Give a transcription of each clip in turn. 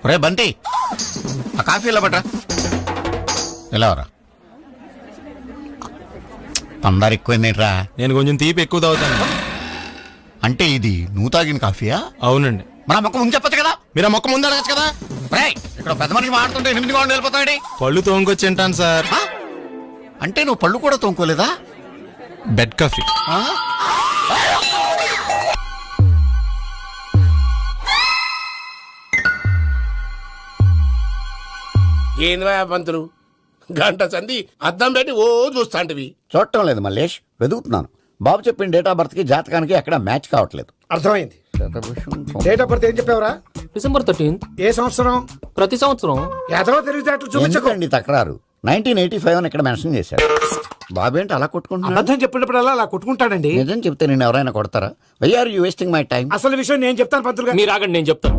రే బంటి, ఆ కాఫీ ఇలా పట్రా. ఎలా రా, పందారు ఎక్కువైందేట్రా? నేను కొంచెం తీపి ఎక్కువ తాగుతాను. అంటే ఇది నువ్వు తాగిన కాఫీయా? అవునండి. మన మొక్క ముందు చెప్పచ్చు కదా. మీరు ఆ మొక్క ముందు అడగచ్చు కదా. ఇక్కడ పెద్ద మనిషి మాడుతుంటే 8 గంటలు వెళ్ళిపోతాడు. పళ్ళు తోముకొచ్చి తింటాను సార్. అంటే నువ్వు పళ్ళు కూడా తోముకోలేదా? Bed coffee. ఏందివా పంతులు, గంట సంధి అద్దం పెట్టి ఓ చూస్తాంటివి. చూడటం లేదు మల్లేష్, వెతుకుతున్నాను. బాబు చెప్పిన డేట్ ఆఫ్ బర్త్ కి జాతకానికి ఎక్కడ మ్యాచ్ కావట్లేదు. అర్థమైంది. డేట్ ఆఫ్ బర్త్ ఏం చెప్పావురా? December 13th. ఏ సంవత్సరం? ప్రతి సంవత్సరం. ఎదవో తెలివితేటలు చూపించకండి. ఎందుకండి తక్రారు? 1985 అని ఇక్కడ మెన్షన్ చేశాడు. బాబు ఏంటి అలా కొట్టుకుంటున్నాడు? అబద్ధం చెప్పినప్పుడల్లా అలా కొట్టుకుంటాడండి. నిజం చెప్తే నేను ఎవరైనా కొడతారా? Why are you wasting my time? అసలు విషయం నేను చెప్తాను పంతులు గారు. మీరు ఆగండి, నేను చెప్తాను.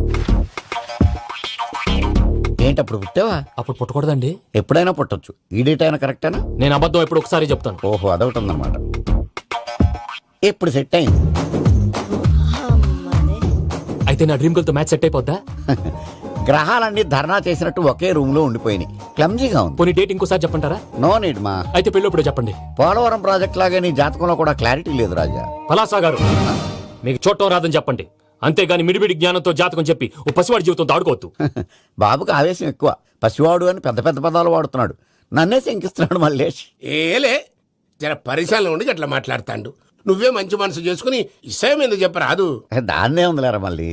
ఏంటి అప్పుడు పుట్టావా? అప్పుడు పుట్టకూడదండి. ఎప్పుడైనా పుట్టొచ్చు. ఈ డేట్ అయినా కరెక్టేనా? నేను అబద్ధం ఎప్పుడు ఒకసారి చెప్తాను. ఓహో, అదొకటి ఉందన్నమాట. ఎప్పుడు సెట్ అయింది? అయితే నా డ్రీమ్ గర్ల్ తో మ్యాచ్ సెట్ అయిపోద్దా? గ్రహాలన్నీ ధర్నా చేసినట్టు ఒకే రూమ్ లో ఉండిపోయినాయి. క్లమ్జీగా ఉంది. పోనీ డేట్ ఇంకోసారి చెప్పంటారా? నో నీడ్ మా. అయితే పెళ్ళప్పుడు చెప్పండి. పోలవరం ప్రాజెక్ట్ లాగే నీ జాతకంలో కూడా క్లారిటీ లేదు రాజా. పలాసా గారు, మీకు చూడటం రాదని చెప్పండి. అంతేగాని మిడిమిడి జ్ఞానంతో జాతకం చెప్పి ఓ పసివాడి జీవితంతో ఆడుకోవద్దు. బాబుకి ఆవేశం ఎక్కువ. పసివాడు అని పెద్ద పెద్ద పదాలు వాడుతున్నాడు. నన్నే శంకిస్తున్నాడు మల్లేష్. ఏలే, జర పరిశీలన ఉండి అట్లా మాట్లాడతాండు. నువ్వే మంచి మనసు చేసుకుని ఇష్టం ఎందుకు చెప్పరాదు? దాన్నే ఉందిలేరా మళ్ళీ.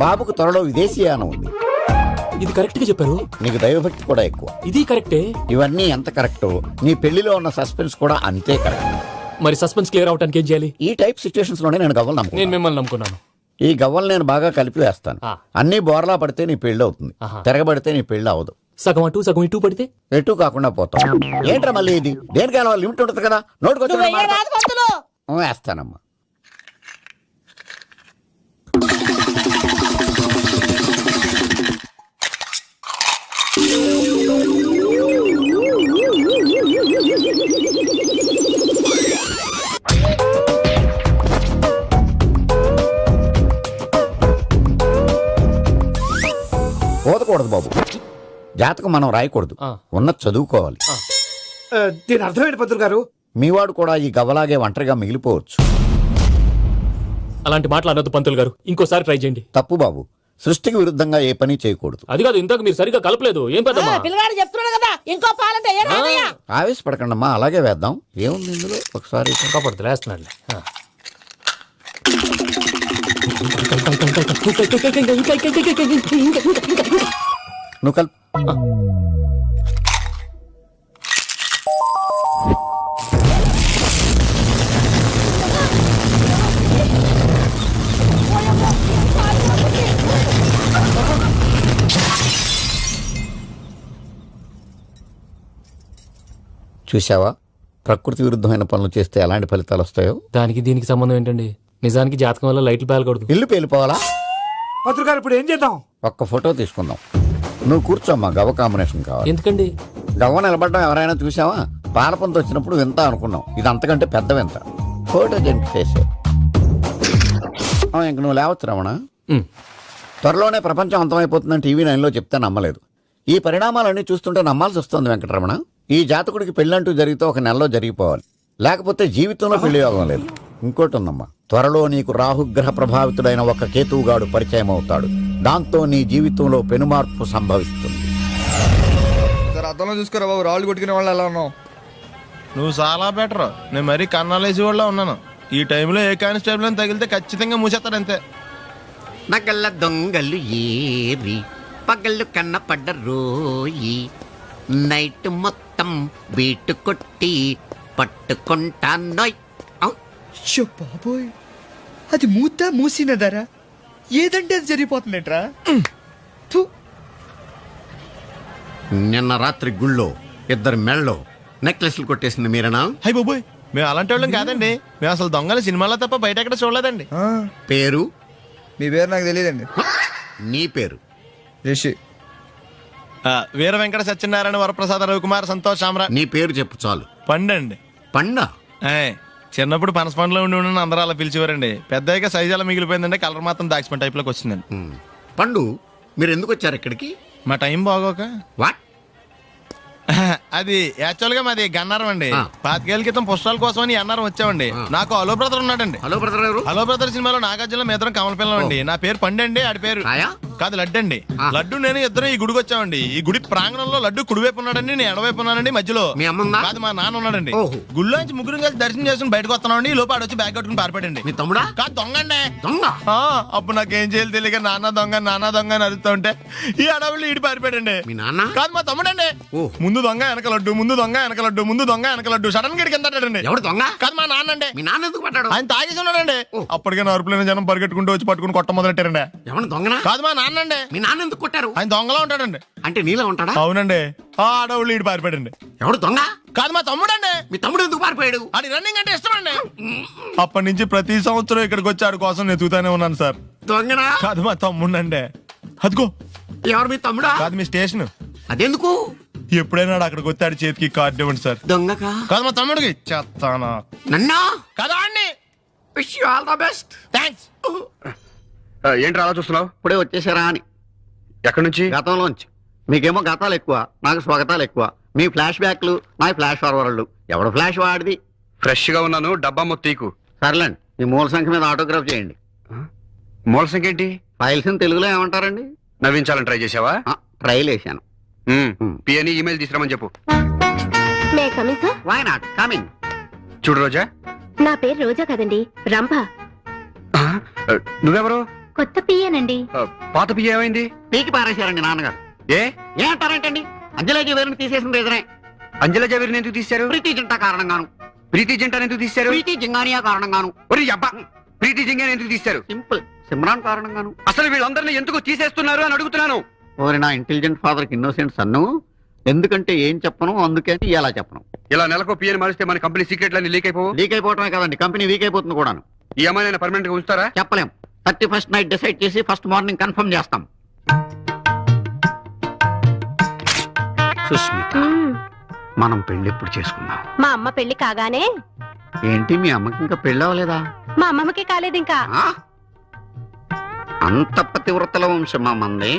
బాబుకు త్వరలో విదేశీయానం ఉంది. ఇది కరెక్ట్ గా చెప్పారు. నీకు దైవభక్తి కూడా ఎక్కువ. ఇది కరెక్టే. ఇవన్నీ ఎంత కరెక్టో నీ పెళ్లిలో ఉన్న సస్పెన్స్ కూడా అంతే కరెక్ట్. మరి సస్పెన్స్ క్లియర్ అవడానికి ఏం చేయాలి? ఈ టైప్ సిచ్యువేషన్స్ లోనే నేను గవ్వలు నేను నమ్ముకున్నాను. మిమ్మల్ని నమ్ముకున్నాను. ఈ గవ్వలు నేను బాగా కలిపి వేస్తాను. అన్ని బోర్లా పడితే నీ పెళ్లి అవుతుంది. తిరగబడితే నీ పెళ్లి అవదు. సగం అటు సగం ఇటు పడితే ఎటు కాకుండా పోతాం. ఏంట్రా మళ్ళీ ఇది? దేనికైనా లిమిట్ ఉంటుంది కదా. నోటుకొచ్చి వేస్తానమ్మా. పోదకూడదు బాబు. జాతకం మనం రాయకూడదు, ఉన్నది చదువుకోవాలి. దీని అర్థమైంది పంతులు గారు. మీవాడు కూడా ఈ గవ్వలాగే ఒంటరిగా మిగిలిపోవచ్చు. అలాంటి మాటలు అనొద్దు పంతులు గారు. ఇంకోసారి ట్రై చేయండి. తప్పు బాబు. సృష్టికి విరుద్ధంగా ఏ పని చేయకూడదు. అది కాదు, ఇంతకు మీరు సరిగ్గా కలపలేదు. ఏం పెద్దమ్మా? పిల్లగాడు చెప్తున్నాడు కదా, ఇంకో పాలంటే ఆవేశపడకండమ్మా, అలాగే వేద్దాం. ఏముంది ఇందులో? ఒకసారి ఇంకా పడుతుంది, వేస్తున్నాడు. నువ్వు కల్. చూసావా, ప్రకృతి విరుద్ధమైన పనులు చేస్తే ఎలాంటి ఫలితాలు వస్తాయో. దానికి దీనికి సంబంధం ఏంటండి? నిజానికి జాతకం వల్ల లైట్లు పేలకూడదు. ఇల్లు పేలిపోవాలా? పంతులు గారు ఇప్పుడు ఏం చేద్దాం? ఒక్క ఫోటో తీసుకుందాం. నువ్వు కూర్చోమ్మా, గవ్వ కాంబినేషన్ కావాలి. ఎందుకండి? గవ్వ నిలబడడం ఎవరైనా చూసావా? పాలపంత వచ్చినప్పుడు వింత అనుకున్నాం, ఇది అంతకంటే పెద్ద వింత. ఫోటో జంక్ చేసే ఇంక నువ్వు లేవచ్చు రమణ. త్వరలోనే ప్రపంచం అంతమైపోతుందని టీవీ 9లో చెప్తే నమ్మలేదు. ఈ పరిణామాలన్నీ చూస్తుంటే నమ్మాల్సి వస్తుంది వెంకటరమణ. ఈ జాతకుడికి పెళ్ళంటూ జరిగితే 1 నెలలో జరిగిపోవాలి, లేకపోతే జీవితంలో పెళ్లి యోగం లేదు. ఇంకోటి ఉందమ్మా, త్వరలో నీకు రాహుగ్రహ ప్రభావితుడైన ఒక కేతువుగాడు పరిచయం అవుతాడు. దాంతో నీ జీవితంలో పెనుమార్పు సంభవిస్తుంది. అర్థంలో చూసుకోరా బాబు, రాళ్ళు కొట్టుకునే వాళ్ళు ఎలా ఉన్నావు? నువ్వు చాలా బెటర్. నేను మరీ కన్నాలేసి వాళ్ళ ఉన్నాను. ఈ టైంలో ఏ కానిస్టేబుల్ అని తగిలితే ఖచ్చితంగా మూసేస్తాడంతే. నగల దొంగలు ఏరి పగళ్ళు కన్నపడ్డ రోయి, నైట్ మొత్తం బీటు కొట్టి పట్టుకుంటానోయ్. బాబోయ్, అది మూసినదరా? ఏదంటే అది జరిగిపోతుందేంట్రా? నిన్న రాత్రి గుళ్ళో 2 మెళ్ళలో నెక్లెస్లు కొట్టేసింది మీరేనా? హై బాబోయ్, మేము అలాంటి వాళ్ళం కాదండి. మేము అసలు దొంగలు సినిమాలో తప్ప బయట ఎక్కడ చూడలేదండి. పేరు? మీ పేరు నాకు తెలియదండి. నీ పేరు? రిషి. వీర వెంకట సత్యనారాయణ వరప్రసాద రవికుమార్ సంతోష్ సామ్రాట్. నీ పేరు చెప్పు చాలు. పండండి. పండా? చిన్నప్పుడు పనస పండులో ఉండి ఉండి అందరూ అలా పిలిచేవారండి. పెద్దగా సైజ్ అలా మిగిలిపోయిందంటే కలర్ మాత్రం దాచిపోయిన టైప్ లోకి వచ్చిందండి. పండు మీరు ఎందుకు వచ్చారు ఇక్కడికి? మా టైం బాగోక. వాట్? అది యాక్చువల్ గా మాది గన్నారం అండి. 25 ఏళ్ల క్రితం పుష్పాల కోసం అని అన్నారం వచ్చామండి. నాకు హలో బ్రదర్ ఉన్నాడండి. హలో బ్రదర్ ఎవరు? హలో బ్రదర్ సినిమాలో నాగార్జున మీ ఇద్దరం కమల పిల్లం అండి. నా పేరు పండు అండి, ఆడి పేరు కాదు లడ్డు అండి. లడ్డు నేను ఇద్దరం ఈ గుడికి వచ్చామండి. ఈ గుడి ప్రాంగణంలో లడ్డు కుడివైపు ఉన్నాడండి, నేను ఎడవైపు ఉన్నానండి. మధ్యలో మీ అమ్మ కాదు మా నాన్న ఉన్నాడండి. గుళ్ళోంచి ముగ్గురు కలిసి దర్శనం చేసుకుని బయటకు వస్తున్నామండి. ఈ లోపు ఆడొచ్చి బ్యాగ్ కట్టుకుని పారిపోయాడండి. మీ తమ్ముడా? కాదు దొంగ అండి. దొంగ? అప్పుడు నాకేం చేయాలి తెలియక నాన్న దొంగ అని అరుస్తూ ఉంటే ఈ అడవులు ఈడి పారిపోయాడండి. మీ నాన్న? కాదు మా తమ్ముడండి. ముందు దొంగ వెనక లడ్డు, ముందు దొంగ వెనక లడ్డు, ముందు దొంగ వెనక లడ్డు. సడన్ గా కిందండి. ఎవడు దొంగ? కాదు మా నాన్న అండి. మీ నాన్న ఎందుకు పడ్డాడు? ఆయన తాగేసి ఉన్నాడండి. అప్పటికే అరుపులైన జనం పరిగెట్టుకుంటూ వచ్చి పట్టుకుని కొట్ట మొదలెట్టారండి. ఎవడు దొంగనా? కాదు మా నాన్న అండి. మీ నాన్న ఎందుకు కొట్టారు? ఆయన దొంగలా ఉంటాడండి. అంటే నీలా ఉంటాడా? అవునండి. ఆ అడవులు ఈడు పారిపోయాడండి. ఎవడు దొంగ? కాదు మా తమ్ముడండి. మీ తమ్ముడు ఎందుకు పారిపోయాడు? అది రన్నింగ్ అంటే ఇష్టం అండి. అప్పటి నుంచి ప్రతి సంవత్సరం ఇక్కడికి వచ్చి ఆడి కోసం నేను ఎదుగుతానే ఉన్నాను సార్. దొంగనా? కాదు మా తమ్ముడండి. అదిగో. ఎవరు మీ తమ్ముడా? కాదు మీ స్టేషన్. అదెందుకు? ఎప్పుడైనా అక్కడికి వచ్చి ఆడి చేతికి కార్డు ఇవ్వండి సార్. దొంగకా? కాదు మా తమ్ముడికి చెత్తానా. నన్నా? కదా అండి. Wish you all the best. Thanks. ఏంటి అలా చూస్తున్నావు? ఇప్పుడే వచ్చేసారా అని. ఎక్కడి నుంచి? గతంలోంచి. మీకేమో గతాలు ఎక్కువ, నాకు స్వాగతాలు ఎక్కువ. మీ ఫ్లాష్ బ్యాక్లు, నా ఫ్లాష్ ఫార్వర్డ్లు. ఎవడు ఫ్లాష్ వాడిది? ఫ్రెష్ గా ఉన్నాను. డబ్బా మొత్తం సర్లేండి, ఈ మూల సంఖ్య మీద ఆటోగ్రాఫ్ చేయండి. మూల సంఖ్య ఏంటి? ఫైల్స్ తెలుగులో ఏమంటారండి? నవ్వించాలని ట్రై చేసావా? ట్రైల్ వేసాను. పిఎని ఈమెయిల్ తీసుకురామని చెప్పు. May coming sir? Why not coming. చూడు రోజా. నా పేరు రోజా కదండి, రంభ. నువ్వెవరు? కొత్త పియ్యనండి. పాత పియ్య ఏమైంది? పీకి పారేశారండి నాన్నగారు. ఏమంటారేంటండి? అంజలా జవేరిని తీసేసిన రీజనే. అంజలా జవేరిని ఎందుకు తీశారు? ప్రీతి జింటా కారణంగాను. ప్రీతి జింటాను ఎందుకు తీశారు? ప్రీతి జింగానియా కారణంగాను. ఒరి అబ్బా, ప్రీతి జింగాని ఎందుకు తీశారు? సింపుల్, సిమ్రాన్ కారణంగాను. అసలు వీళ్ళందరినీ ఎందుకు తీసేస్తున్నారు అని అడుగుతున్నాను. ఓరి నా ఇంటెలిజెంట్ ఫాదర్ కి ఇన్నోసెంట్ సన్ను. ఎందుకంటే ఏం చెప్పను, అందుకే ఇలా చెప్పను. ఇలా నెలకు పిఎని మారిస్తే మన కంపెనీ సీక్రెట్లన్నీ లీక్ అయిపోవు. లీక్ అయిపోవటమే కదండి, కంపెనీ వీక్ అయిపోతుంది కూడాను. ఈ అమ్మాయిని పర్మనెంట్ గా ఉంచుతారా? చెప్పలేం. 31st నైట్ డిసైడ్ చేసి ఫస్ట్ మార్నింగ్ కన్ఫర్మ్ చేస్తాం. సుస్మిత, మనం పెళ్లి ఎప్పుడు చేసుకుందాం? మా అమ్మ పెళ్లి కాగానే. ఏంటి మీ అమ్మకి ఇంకా పెళ్లి అవ్వలేదా? మా అమ్మమ్మకి కాలేదు ఇంకా. అంత పతివ్రతల వంశం మా మంది.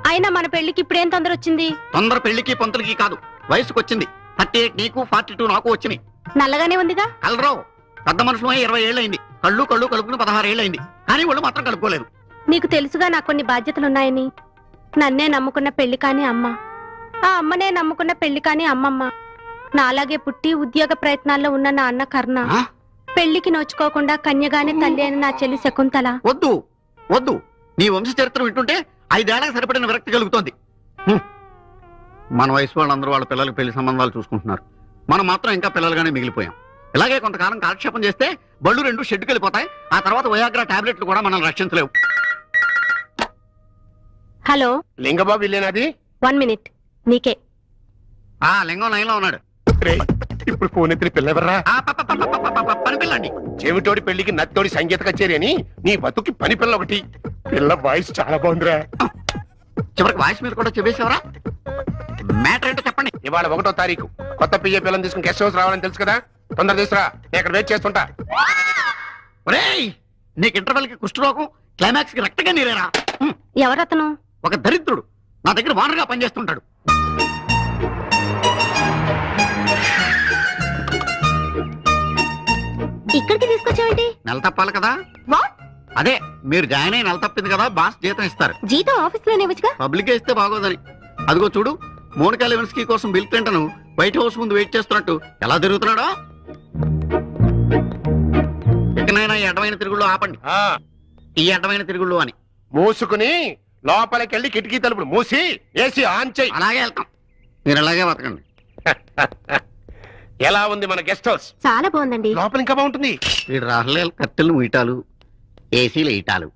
అయినా మన పెళ్లికి ఇప్పుడేం తొందర వచ్చింది? తొందర పెళ్లికి పంతులకి కాదు, వయసుకు వచ్చింది. 38 నీకు, 42 నాకు వచ్చినాయి. నల్లగానే ఉందిగా. కలరావు, పెద్ద మనుషులు 20 ఏళ్ళు అయింది. కళ్ళు కలుపుకుని 16 ఏళ్ళు అయింది. కానీ వాళ్ళు మాత్రం కలుపుకోలేదు. నీకు తెలుసుగా నాకు కొన్ని బాధ్యతలున్నాయని. నన్నే నమ్ముకున్న పెళ్లి కాని అమ్మ, ఆ అమ్మనే నమ్ముకున్న పెళ్లి కాని అమ్మమ్మ, నాలాగే పుట్టి ఉద్యోగ ప్రయత్నాల్లో ఉన్న నా అన్న కర్ణ, పెళ్లికి నోచుకోకుండా కన్యగానే తల్లి అయిన నా చెల్లి శకుంతల. వద్దు వద్దు, నీ వంశ చరిత్ర వింటుంటే 5 ఏళ్లకు సరిపడిన విరక్తి కలుగుతోంది. మన వయసు వాళ్ళందరూ వాళ్ళ పిల్లలకి పెళ్లి సంబంధాలు చూసుకుంటున్నారు. మనం మాత్రం ఇంకా పిల్లలుగానే మిగిలిపోయాం. ఇలాగే కొంతకాలం కాలక్షేపం చేస్తే బళ్ళు 2 షెడ్డుకి వెళ్ళిపోతాయి. ఆ తర్వాత వయాగ్రా టాబ్లెట్లు కూడా మనం రక్షించలేవు. హలో లింగబాబు ఇల్లేనాది? 1 మినిట్, నీకే. లింగం లైన్లో ఉన్నాడు. ఇప్పుడు ఫోన్ ఎత్తిన పిల్లెవర్రా? పని పిల్లండి. చెవిటోడి పెళ్లికి నత్తోడి సంగీత కచేరి అని నీ బతుకి పని పిల్ల ఒకటి. పిల్ల వాయిస్ చాలా బాగుందిరా. చివరికి వాయిస్ మీద కూడా చెప్పేసేవరా? మ్యాటర్ ఏంటో చెప్పండి. ఇవాళ 1వ తారీఖు. కొత్త పియ్య పిల్లని తీసుకుని గెస్ట్ హౌస్ రావాలని తెలుసు కదా. తొందర తీసుకురా, నేను ఇక్కడ వెయిట్ చేస్తుంటా. ఒరేయ్, నీకు ఇంటర్వెల్ కి కుష్ఠరోగం, క్లైమాక్స్ కి రక్తగా నీరేరా. ఎవరతను? ఒక దరిద్రుడు నా దగ్గర వానరుగా పనిచేస్తుంటాడు. ఇక్కడికి తీసుకొచ్చావేంటి? నెల తప్పాలి కదా. వాట్? అదే మీరు జాయిన్ అయి నెల తప్పింది కదా, బాస్ జీతం ఇస్తారు. జీతం ఆఫీస్ లోనే వచ్చుగా. పబ్లిక్ ఇస్తే బాగోదని. అదిగో చూడు, మోనికా లెవెన్స్కీ కోసం బిల్ క్లింటన్ వైట్ హౌస్ ముందు వెయిట్ చేస్తున్నట్టు ఎలా తిరుగుతున్నాడో. ఎక్కడైనా ఈ అడ్డమైన తిరుగుళ్ళు ఆపండి. ఈ అడ్డమైన తిరుగుళ్ళు అని మూసుకుని లోపలికి వెళ్ళి కిటికీ తలుపులు మూసి ఏసీ ఆన్ చేయి. అలాగే వెళ్తాం, మీరు అలాగే బతకండి. ఎలా ఉంది మన గెస్ట్ హౌస్? చాలా బాగుందండి. లోపల ఇంకా బాగుంటుంది. వీడు రాహులేలు కట్టెలు ముయిటాలు, ఏసీలు ఇటాలు.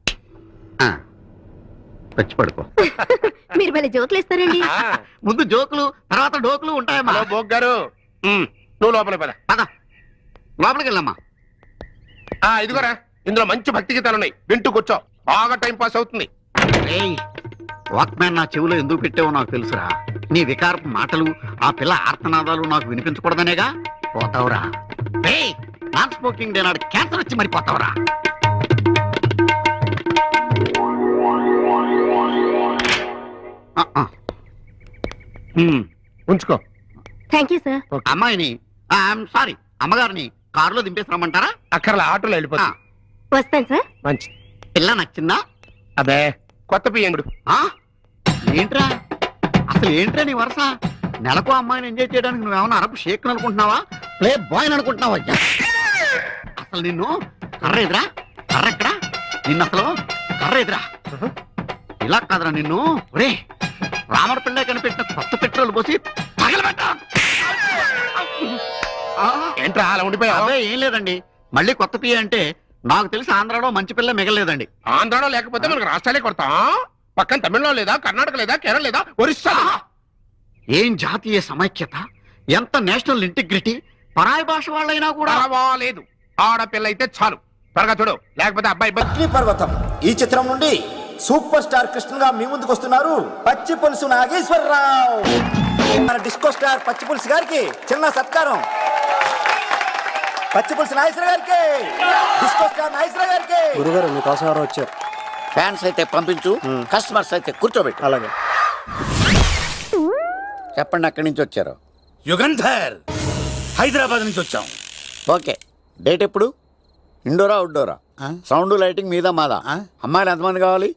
వచ్చి పడుకో. మీరు మళ్ళీ జోకులు ఇస్తారండి. ముందు జోకులు, తర్వాత డోకులు ఉంటాయమ్మా. హలో బోగ్ గారు, నువ్వు లోపల పద. పద, లోపలికి వెళ్ళమ్మా. ఇదిగోరా, ఇందులో మంచి భక్తి గీతాలు ఉన్నాయి, వింటూ కూర్చో. బాగా టైం పాస్ అవుతుంది. వాక్మ్యాన్ నా చెవిలో ఎందుకు పెట్టావో నాకు తెలుసురా. నీ వికారపు మాటలు, ఆ పిల్ల ఆర్తనాదాలు నాకు వినిపించకూడదనేగా. పోతావురా. నాన్ స్మోకింగ్ డే నాడు క్యాన్సర్ వచ్చి మరిపోతావరా. ఉంచుకో. Thank you sir. అమ్మాయిని సారీ అమ్మగారిని కారులో దింపేసి రమ్మంటారా? అక్కర్లా, ఆటోలో వెళ్ళిపోతా. వస్తాను సార్. మంచి. పిల్ల నచ్చిందా? అదే కొత్త పియ్యంగుడు. ఆ? ఏంట్రా అసలు ఏంట్రా నీ వరుస? నెలకు అమ్మాయిని ఎంజాయ్ చేయడానికి నువ్వేమన్నా అరబ్ షేక్ అనుకుంటున్నావా, ప్లే బాయ్ అనుకుంటున్నావా? అసలు నిన్ను కర్ర ఎదురా, కర్ర ఎక్కడా? నిన్ను అసలు కర్ర ఎదురా, ఇలా కాదురా నిన్ను. ఒరే రామర పిల్ల కనిపెట్టిన కొత్త పెట్రోల్ పోసి పగలబెట్టా. ఏంట్రా అలా ఉండిపోయావు? అదే ఏం లేదండి, మళ్ళీ కొత్త పియ్య అంటే నాకు తెలిసి ఆంధ్రాలో మంచి పిల్ల మిగలేదండి. ఆంధ్రాలో లేకపోతే మనకు రాష్ట్రాలే కొడతాం. పక్కన తమిళనాడు లేదా, కర్ణాటక లేదా, కేరళ లేదా, ఒరిస్సా లేదా? ఏం జాతీయ సమైక్యత, ఎంత నేషనల్ ఇంటిగ్రిటీ. పరాయి భాష వాళ్ళైనా కూడా పర్వాలేదు, ఆడపిల్ల అయితే చాలు. త్వరగా చూడు, లేకపోతే అబ్బాయి అగ్ని పర్వతం ఈ చిత్రం నుండి సూపర్ స్టార్ కృష్ణగా మీ ముందుకు వస్తున్నారు పచ్చి పులుసు నాగేశ్వరరావు. మన డిస్కో స్టార్ పచ్చి పులుసు గారికి చిన్న సత్కారం. పచ్చి పులుసు నాగేశ్వర గారికి, డిస్కో స్టార్ నాగేశ్వర గారికి. గురుగారు మీకోసం ఎవరో వచ్చారు. ఫ్యాన్స్ అయితే పంపించు, కస్టమర్స్ అయితే కూర్చోబెట్టు. అలాగే. చెప్పండి ఎక్కడి నుంచి వచ్చారు? యుగంధర్, హైదరాబాద్ నుంచి వచ్చాం. ఓకే, డేట్ ఎప్పుడు? ఇండోరా అవుట్డోరా? సౌండ్ లైటింగ్ మీద మాదా? అమ్మాయిలు ఎంతమంది కావాలి?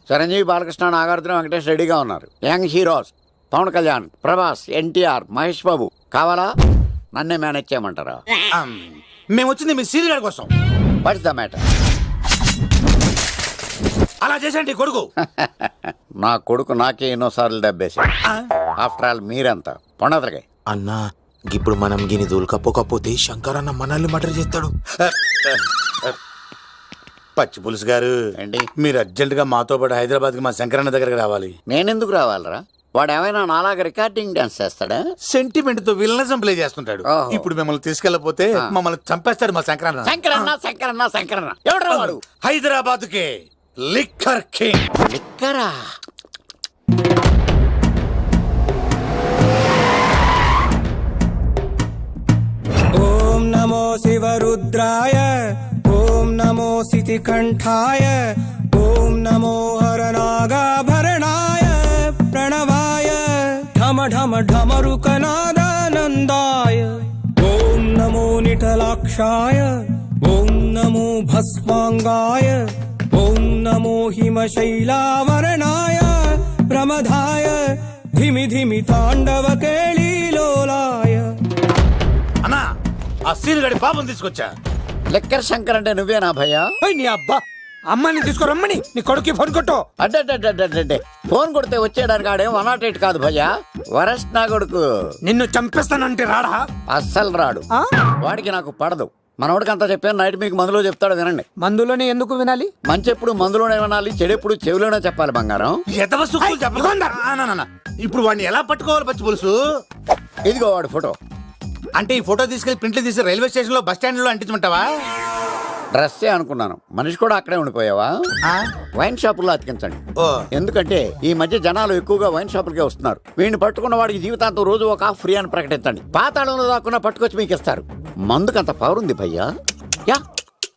చిరంజీవి, బాలకృష్ణ, నాగార్జున, వెంకటేష్ రెడీగా ఉన్నారు. యంగ్ హీరోస్ పవన్ కళ్యాణ్, ప్రభాస్, ఎన్టీఆర్, మహేష్ బాబు కావాలా? నన్నే మేనేజ్ చేయమంటారా? మేము వచ్చింది మీ సీరియల్ కోసం. What's the matter? అలా చేసేయండి కొడుకు. నా కొడుకు నాకే ఎన్నోసార్లు దెబ్బేసి. ఆఫ్టర్ ఆల్ మీరంతా పొండదరగా. అన్నా ఇప్పుడు మనం గిని దూల్కపోకపోతే శంకర్ అన్న మనల్ని మర్డర్ చేస్తాడు. పచ్చి పులుసు గారు ఏంటి? మీరు అర్జెంట్ గా మాతో పాటు హైదరాబాద్ కి మా శంకరన్న దగ్గరికి రావాలి. నేనెందుకు రావాలరా? వాడు ఏమైనా నాలాగా రికార్డింగ్ డాన్స్ చేస్తాడా? సెంటిమెంట్ తో విలనిజం ప్లే చేస్తుంటాడు. ఓహో. ఇప్పుడు మిమ్మల్ని తీసుకెళ్లపోతే మమ్మల్ని చంపేస్తాడు మా శంకరన్న. శంకరన్న శంకరన్న శంకరన్న ఎవడరా వాడు? హైదరాబాద్ కే లిక్కర్ కింగ్. లిక్కరా? ఓం నమో శివరుద్రాయ, ఓం నమో శితికంఠాయ, ఓం నమో హరనాగాభరణాయ ప్రణవాయ ఢమ ఢమ ఢమరుకనాదానందాయ, ఓం నమో నిటలాక్షాయ, ఓం నమో భస్మాంగాయ, ఓం నమో హిమశైలావరణాయ ప్రమదాయ ధిమి ధిమి తాండవ కేళీలోలాయ. అన్నా ఆ సీన్ గడి పాపం తీసుకొచ్చా. లిక్కర్ శంకర్ అంటే నువ్వేనా భయ్యా? నీ అబ్బా, అమ్మాయిని తీసుకురమ్మని నీ కొడుకు ఫోన్ కొట్టు. అడ్డే ఫోన్ కొడితే వచ్చేయడానికి ఆడేం 108 కాదు భయ్యా, వరస్ట్ నా కొడుకు. నిన్ను చంపేస్తానంటే రాడా? అస్సలు రాడు. వాడికి నాకు పడదు. మనోడికి అంతా చెప్పాను, నైట్ మీకు మందులో చెప్తాడు వినండి. మందులోనే ఎందుకు వినాలి? మంచి ఎప్పుడు మందులోనే వినాలి, చెడు ఎప్పుడు చెవిలోనే చెప్పాలి బంగారం. ఎదవ సుక్కులు చెప్పకుండా. ఇప్పుడు వాడిని ఎలా పట్టుకోవాలి పచ్చి పులుసు? ఇదిగో వాడు ఫోటో. అంటే ఈ ఫోటో తీసుకెళ్లి ప్రింట్లు తీసి రైల్వే స్టేషన్ లో బస్ స్టాండ్ లో అంటించమంటావా? డ్రెస్సే అనుకున్నాను, మనిషి కూడా అక్కడే ఉండిపోయావా? వైన్ షాపుల్లో అతికించండి. ఎందుకంటే ఈ మధ్య జనాలు ఎక్కువగా వైన్ షాపులకే వస్తున్నారు. వీడిని పట్టుకున్న వాడికి జీవితాంతం రోజు ఒక ఆఫ్ ఫ్రీ అని ప్రకటించండి. పాతాళంలో దాక్కున్నా పట్టుకొచ్చి మీకు ఇస్తారు. మందుకంత పవర్ ఉంది భయ్యా. యా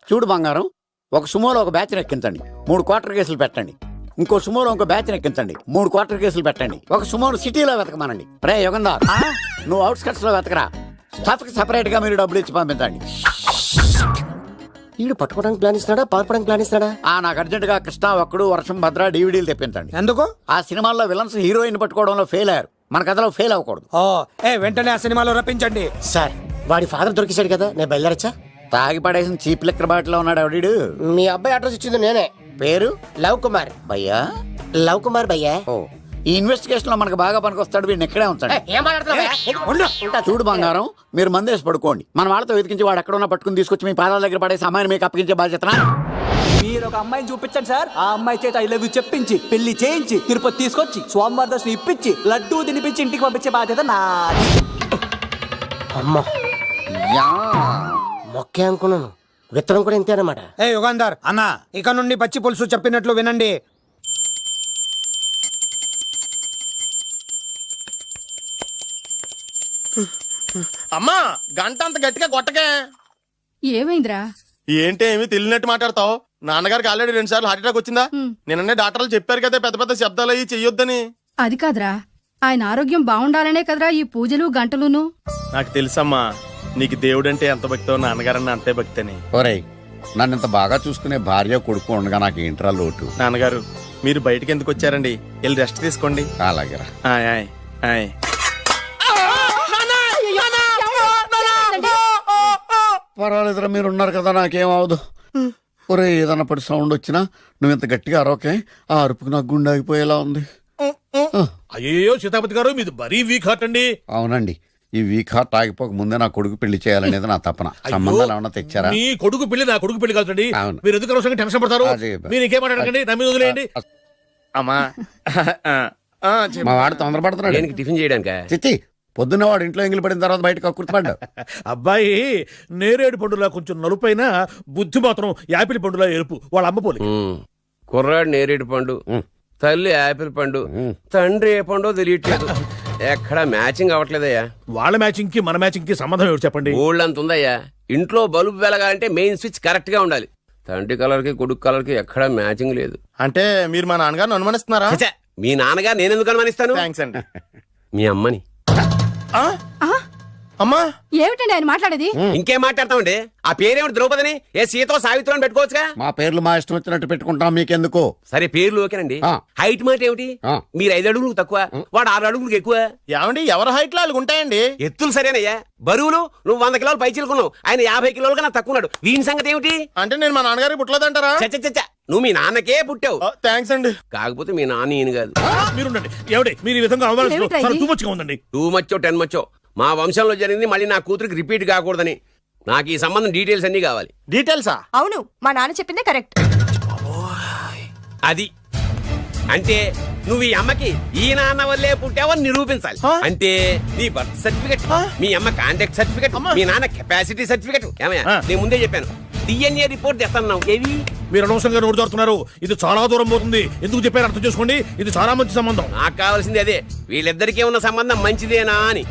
చూడు బంగారం, ఒక సుమోలో ఒక బ్యాచ్ ఎక్కించండి, 3 క్వార్టర్ కేసులు పెట్టండి. ఇంకో సుమోలో ఇంకో బ్యాచ్ ఎక్కించండి, 3 క్వార్టర్ కేసులు పెట్టండి. ఒక సుమోను సిటీలో వెతకమానండి. రే యుగంధర్, నువ్వు అవుట్స్కట్స్ లో వెతకరా. స్టాఫ్ కి సెపరేట్ గా మీరు డబ్బులు ఇచ్చి పంపించండి. వీడు పట్టుకోవడానికి ప్లాన్ ఇస్తున్నాడా, పారిపోవడానికి ప్లాన్ ఇస్తున్నాడా? నాకు అర్జెంట్ గా కృష్ణ, ఒక్కడు, వర్షం, భద్ర డివిడీలు తెప్పించండి. ఎందుకు? ఆ సినిమాల్లో విలన్స్ హీరోయిన్ పట్టుకోవడంలో ఫెయిల్ అయ్యారు, మన కథలో ఫెయిల్ అవ్వకూడదు. వెంటనే ఆ సినిమాలో రప్పించండి. సార్ వాడి ఫాదర్ దొరికేశాడు కదా, నేను బయలుదేరచ్చా? తాగి పడేసిన చీప్ లెక్కర్ బాటిలో ఉన్నాడు ఎవడీడు? మీ అబ్బాయి అడ్రస్ ఇచ్చింది నేనే. పేరు లవ్ కుమార్. భయ్యా? లవ్ కుమార్ భయ్యా. ఓ, ఈ ఇన్వెస్టిగేషన్ లో మనకు బాగా పనికొస్తాడు, వీడిని ఎక్కడే ఉంచండి. చూడు బంగారం, మీరు మందేసి పడుకోండి. మన వాళ్ళతో వెతికించి వాడు ఎక్కడ ఉన్నా పట్టుకుని తీసుకొచ్చి మీ పాదాల దగ్గర పడేసి అమ్మాయిని మీకు అప్పగించే బాధ్యత. మీరు ఒక అమ్మాయిని చూపించండి సార్. ఆ అమ్మాయి చేత ఐ లవ్ యూ చెప్పించి పెళ్లి చేయించి తిరుపతి తీసుకొచ్చి స్వామివారి దర్శనం ఇప్పించి లడ్డూ తినిపించి ఇంటికి పంపించే బాధ్యత నాది. అమ్మా మొక్కే అనుకున్నాను, విత్తనం కూడా ఇంతే అన్నమాట. యుగాంధర్ అన్నా, ఇక నుండి పచ్చి పులుసు చెప్పినట్లు వినండి. అమ్మా గంట అంత గట్టిగా కొట్టకే. ఏమైందిరా? ఏంటి ఏమి తెలియనట్టు మాట్లాడతావు? నాన్నగారికి ఆల్రెడీ 2 సార్లు హార్ట్ అటాక్ వచ్చిందా? నిన్ననే డాక్టర్లు చెప్పారు కదా పెద్ద పెద్ద శబ్దాలు అయ్యి చెయ్యొద్దని. అది కాదురా, ఆయన ఆరోగ్యం బాగుండాలనే కదరా ఈ పూజలు గంటలును. నాకు తెలుసమ్మా, నీకు దేవుడంటే ఎంత భక్తో నాన్నగారన్న అంతే భక్తని. ఒరేయ్, నన్ను ఇంత బాగా చూసుకునే భార్య కొడుకు ఉండగా నాకు ఏంట్రా లోటు? నాన్నగారు మీరు బయటికి ఎందుకు వచ్చారండి? వెళ్ళి రెస్ట్ తీసుకోండి. అలాగేరా. ఆయ్ ఆయ్ ఆయ్. పర్వాలేదురా, మీరు ఉన్నారు కదా, నాకేమవదు. ఒరే, ఏదన్నా పడి సౌండ్ వచ్చినా నువ్వు ఇంత గట్టిగా అరవకే. ఆ అరుపుకు నాకు గుండె ఆగిపోయేలా ఉంది. అయ్యో సీతాపతి గారు, మీది మరీ వీక్ హార్ట్ అండి. అవునండి, ఈ వీక్ హార్ట్ ఆగిపోక ముందే నా కొడుకు పెళ్లి చేయాలనేది నా తపన. సంబంధాలు ఏమన్నా తెచ్చారా? మీ కొడుకు పెళ్లి నా కొడుకు పెళ్లి కాదండి. అవును. మీరు ఎందుకు అవసరంగా టెన్షన్ పడతారు? మీరు ఇంకేమాటండి, నా మీద వదిలేయండి. అమ్మా మా వాడు తొందరపడుతున్నాడు టిఫిన్ చేయడానికి. చిచ్చి, పొద్దున్న వాడు ఇంట్లో ఎంగిలి పడిన తర్వాత బయటకు కుర్తుపడ్డాడు. అబ్బాయి నేరేడు పండులా కొంచెం నలుపైన, బుద్ధి మాత్రం యాపిల్ పండులా ఎరుపు. వాళ్ళ అమ్మ పోలి. కుర్రాడు నేరేడు పండు, తల్లి యాపిల్ పండు, తండ్రి ఏ పండు తెలియట్లేదు. ఎక్కడ మ్యాచింగ్ అవ్వట్లేదయ్యా. వాళ్ళ మ్యాచింగ్ కి మన మ్యాచింగ్ కి సంబంధం ఏమిటి చెప్పండి? ఊళ్ళంత ఉందయ్యా. ఇంట్లో బల్బు వెలగాలంటే మెయిన్ స్విచ్ కరెక్ట్ గా ఉండాలి. తండ్రి కలర్ కి కొడుకు కలర్ కి ఎక్కడా మ్యాచింగ్ లేదు. అంటే మీరు మా నాన్నగారిని అనుమానిస్తున్నారా? మీ నాన్నగారు నేనెందుకు అనుమానిస్తాను? థ్యాంక్స్ అండి. మీ అమ్మని. అమ్మా ఏమిటండి ఆయన మాట్లాడేది? ఇంకేం మాట్లాడతామండి? ఆ పేరేమిటి ద్రౌపదిని? ఏ సీతో సావిత్రి అని పెట్టుకోవచ్చుగా. మా పేర్లు మా ఇష్టం వచ్చినట్టు పెట్టుకుంటాం, మీకెందుకు? సరే పేర్లు ఓకేనండి. హైట్ మాట ఏమిటి? మీరు 5 అడుగులకు తక్కువ, వాడు 6 అడుగులకు ఎక్కువ. ఏమండి, ఎవరి హైట్ లో వాళ్ళు ఉంటాయండి. ఎత్తులు సరేనయ్యా. బరువులు నువ్వు 100 కిలోలు పై చిలుకున్నావు, ఆయన 50 కిలోలు కన్నా తక్కువ ఉన్నాడు. వీని సంగతి ఏమిటి? అంటే నేను మా నాన్నగారికి పుట్టలేదంటారా? చచ్చ, నువ్వు మీ నాన్నకే పుట్టావు. థ్యాంక్స్ అండి. కాకపోతే మీ నాన్న ఈయన కాదు. మీరుండండి. ఏమిటి మీరు ఈ విధంగా అవమానిస్తున్నారు? టూ మచ్గా ఉందండి. 2 మచ్చో 10 మచ్చో మా వంశంలో జరిగింది మళ్ళీ నా కూతురికి రిపీట్ కాకూడదని నాకు ఈ సంబంధం డీటెయిల్స్ అన్ని కావాలి. డీటెయిల్సా? అవును, మా నాన్న చెప్పిందే కరెక్ట్. అది అంటే నువ్వు ఈ అమ్మకి ఈ నాన్న వల్లే పుట్టావని నిరూపించాలి. అంటే నీ బర్త్ సర్టిఫికెట్, మీ అమ్మ కాంటాక్ట్ సర్టిఫికెట్, మీ నాన్న కెపాసిటీ సర్టిఫికెట్. ఏమయ్యా, నేను ముందే చెప్పాను DNA రిపోర్ట్ తెస్తాను. ఏవి మీరు అనవసరంగా నోరు జారుతున్నారు. ఇది చాలా దూరం పోతుంది. ఎందుకు చెప్పారు అర్థం చేసుకోండి. ఇది చాలా మంచి సంబంధం. నాకు కావాల్సింది అదే, వీళ్ళిద్దరికీ ఉన్న సంబంధం మంచిదేనా అని.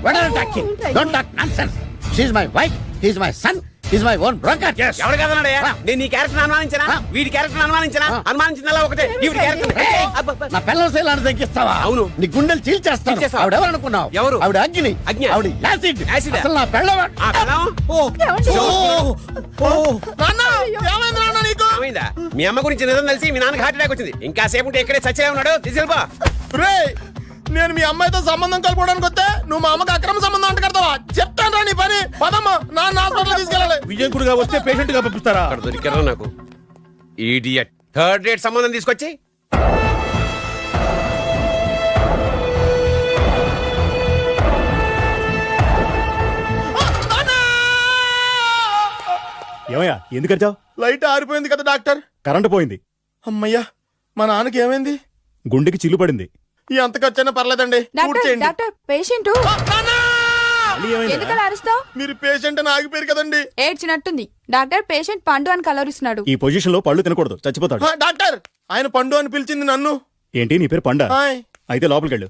ఎవరు కదన్నాడయ్యా? నేను నీ క్యారెక్టర్ అనుమానించనా? వీడి క్యారెక్టర్ అనుమానించనా? అనుమానించిందలా ఒకటే. వీడి క్యారెక్టర్ నా పిల్లల శైలాన్ని తగ్గిస్తావా? అవును. నీ గుండెలు చీల్చేస్తాను. ఆవిడ ఎవరు అనుకున్నావు? ఎవరు? ఆవిడ అగ్ని. ఆవిడ యాసిడ్. అసలు నా పిల్లవాడు. మీ అమ్మ గురించి నిజం తెలిసి మీ నాన్నకి హార్ట్ అటాక్ వచ్చింది. ఇంకా సేపు ఉంటే ఇక్కడే చచ్చే ఉన్నాడు. తీసుకెళ్ళిపో. నేను మీ అమ్మాయితో సంబంధం కలుపుకోవడానికి వస్తే నువ్వు మా అమ్మకి అక్రమ సంబంధం అంట కడతావా? చెప్తాను రా నీ పని. పదమ్మా, నాన్న హాస్పిటల్ తీసుకెళ్ళాలి. విజయకుడిగా వస్తే పేషెంట్ గా పంపిస్తారా? అక్కడ దొరికారా నాకు ఈడియట్. 3rd రేట్ సంబంధం తీసుకొచ్చి ఏమయ్యా, ఎందుకు అరిచావు? లైట్ ఆరిపోయింది కదా డాక్టర్. కరెంటు పోయింది. అమ్మయ్యా, మా నాన్నకి ఏమైంది? గుండెకి చిల్లు పడింది. ఎంత ఖర్చైనా పర్లేదండి. డాక్టర్, పేషెంట్ ఎందుకలా అరుస్తావు? మీరు పేషెంట్ అని ఆగిపోయారు కదండి. ఏడ్చినట్టుంది. డాక్టర్, పేషెంట్ పండు అని కలరిస్తున్నాడు. ఈ పొజిషన్ లో పళ్ళు తినకూడదు, చచ్చిపోతాడు. డాక్టర్, ఆయన పండు అని పిలిచింది నన్ను. ఏంటి నీ పేరు పండా? అయితే లోపలికి వెళ్ళు.